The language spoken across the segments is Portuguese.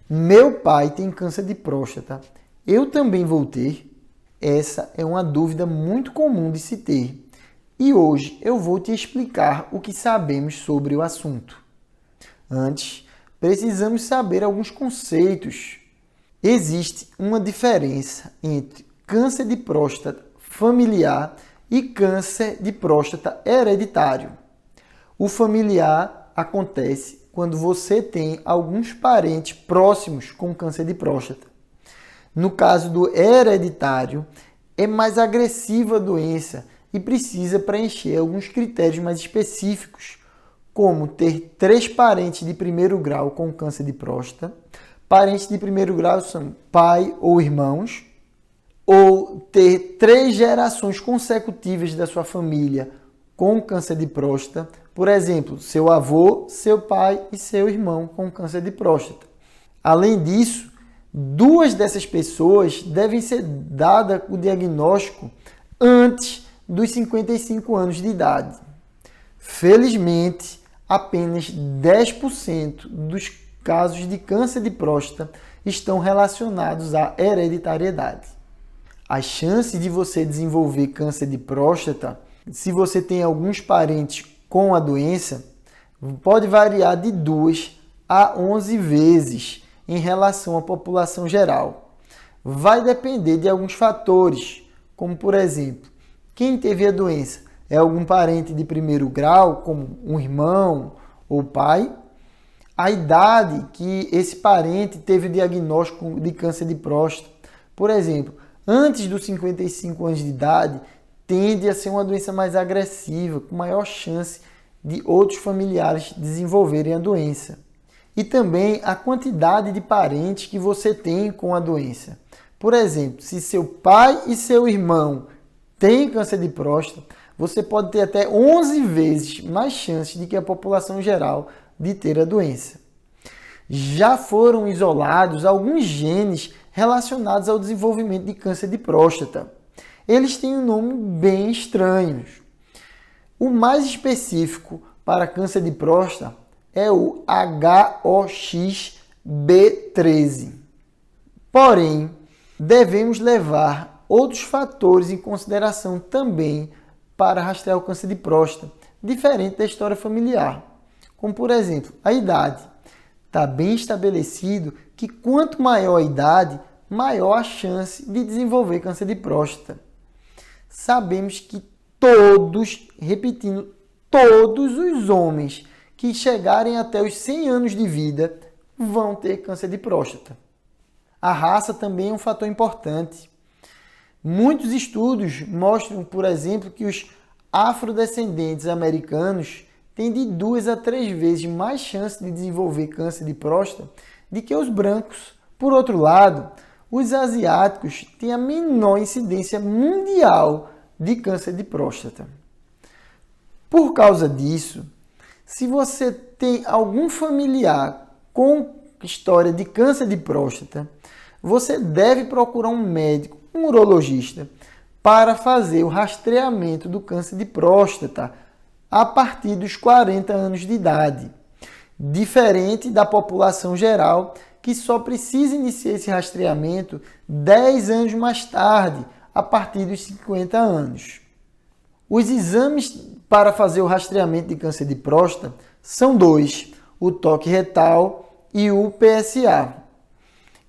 Meu pai tem câncer de próstata. Eu também vou ter? Essa é uma dúvida muito comum de se ter. E hoje eu vou te explicar o que sabemos sobre o assunto. Antes, precisamos saber alguns conceitos. Existe uma diferença entre câncer de próstata familiar e câncer de próstata hereditário. O familiar acontece quando você tem alguns parentes próximos com câncer de próstata. No caso do hereditário, é mais agressiva a doença e precisa preencher alguns critérios mais específicos, como ter 3 parentes de primeiro grau com câncer de próstata. Parentes de primeiro grau são pai ou irmãos, ou ter 3 gerações consecutivas da sua família com câncer de próstata. Por exemplo, seu avô, seu pai e seu irmão com câncer de próstata. Além disso, 2 dessas pessoas devem ser dadas o diagnóstico antes dos 55 anos de idade. Felizmente, apenas 10% dos casos de câncer de próstata estão relacionados à hereditariedade. As chances de você desenvolver câncer de próstata, se você tem alguns parentes com a doença, pode variar de 2 a 11 vezes em relação à população geral. Vai depender de alguns fatores, como por exemplo, quem teve a doença é algum parente de primeiro grau, como um irmão ou pai, a idade que esse parente teve o diagnóstico de câncer de próstata. Por exemplo, antes dos 55 anos de idade, tende a ser uma doença mais agressiva, com maior chance de outros familiares desenvolverem a doença. E também a quantidade de parentes que você tem com a doença. Por exemplo, se seu pai e seu irmão têm câncer de próstata, você pode ter até 11 vezes mais chances de que a população geral de ter a doença. Já foram isolados alguns genes relacionados ao desenvolvimento de câncer de próstata. Eles têm um nome bem estranho. O mais específico para câncer de próstata é o HOXB13. Porém, devemos levar outros fatores em consideração também para rastrear o câncer de próstata, diferente da história familiar. Como, por exemplo, a idade. Está bem estabelecido que quanto maior a idade, maior a chance de desenvolver câncer de próstata. Sabemos que todos os homens que chegarem até os 100 anos de vida vão ter câncer de próstata. A raça também é um fator importante. Muitos estudos mostram, por exemplo, que os afrodescendentes americanos têm de 2 a 3 vezes mais chance de desenvolver câncer de próstata do que os brancos. Por outro lado, os asiáticos têm a menor incidência mundial de câncer de próstata. Por causa disso, se você tem algum familiar com história de câncer de próstata, você deve procurar um médico, um urologista, para fazer o rastreamento do câncer de próstata a partir dos 40 anos de idade. Diferente da população geral, que só precisa iniciar esse rastreamento 10 anos mais tarde, a partir dos 50 anos. Os exames para fazer o rastreamento de câncer de próstata são 2, o toque retal e o PSA.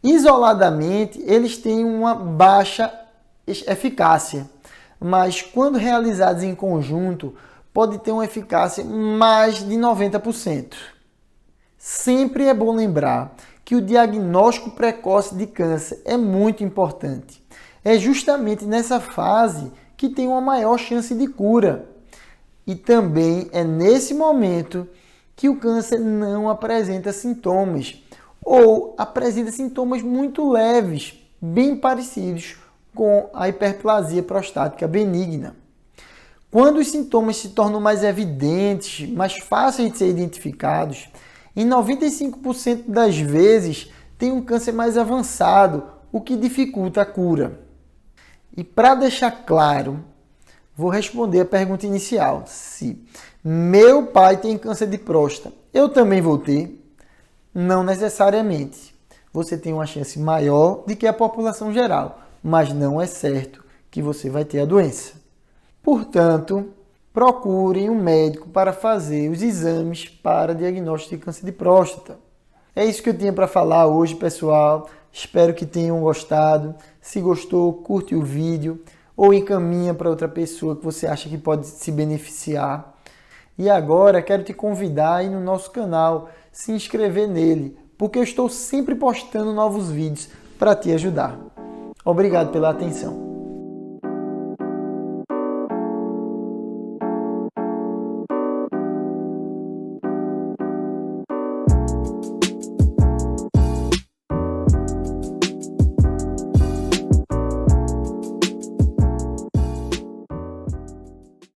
Isoladamente, eles têm uma baixa eficácia, mas quando realizados em conjunto, pode ter uma eficácia mais de 90%. Sempre é bom lembrar que o diagnóstico precoce de câncer é muito importante. É justamente nessa fase que tem uma maior chance de cura. E também é nesse momento que o câncer não apresenta sintomas ou apresenta sintomas muito leves, bem parecidos com a hiperplasia prostática benigna. Quando os sintomas se tornam mais evidentes, mais fáceis de ser identificados, em 95% das vezes tem um câncer mais avançado, o que dificulta a cura. E para deixar claro, vou responder a pergunta inicial. Se meu pai tem câncer de próstata, eu também vou ter? Não necessariamente. você tem uma chance maior de que a população geral, mas não é certo que você vai ter a doença. Portanto, procurem um médico para fazer os exames para diagnóstico de câncer de próstata. É isso que eu tinha para falar hoje, pessoal. Espero que tenham gostado. Se gostou, curte o vídeo ou encaminha para outra pessoa que você acha que pode se beneficiar. E agora quero te convidar a ir no nosso canal, se inscrever nele, porque eu estou sempre postando novos vídeos para te ajudar. Obrigado pela atenção.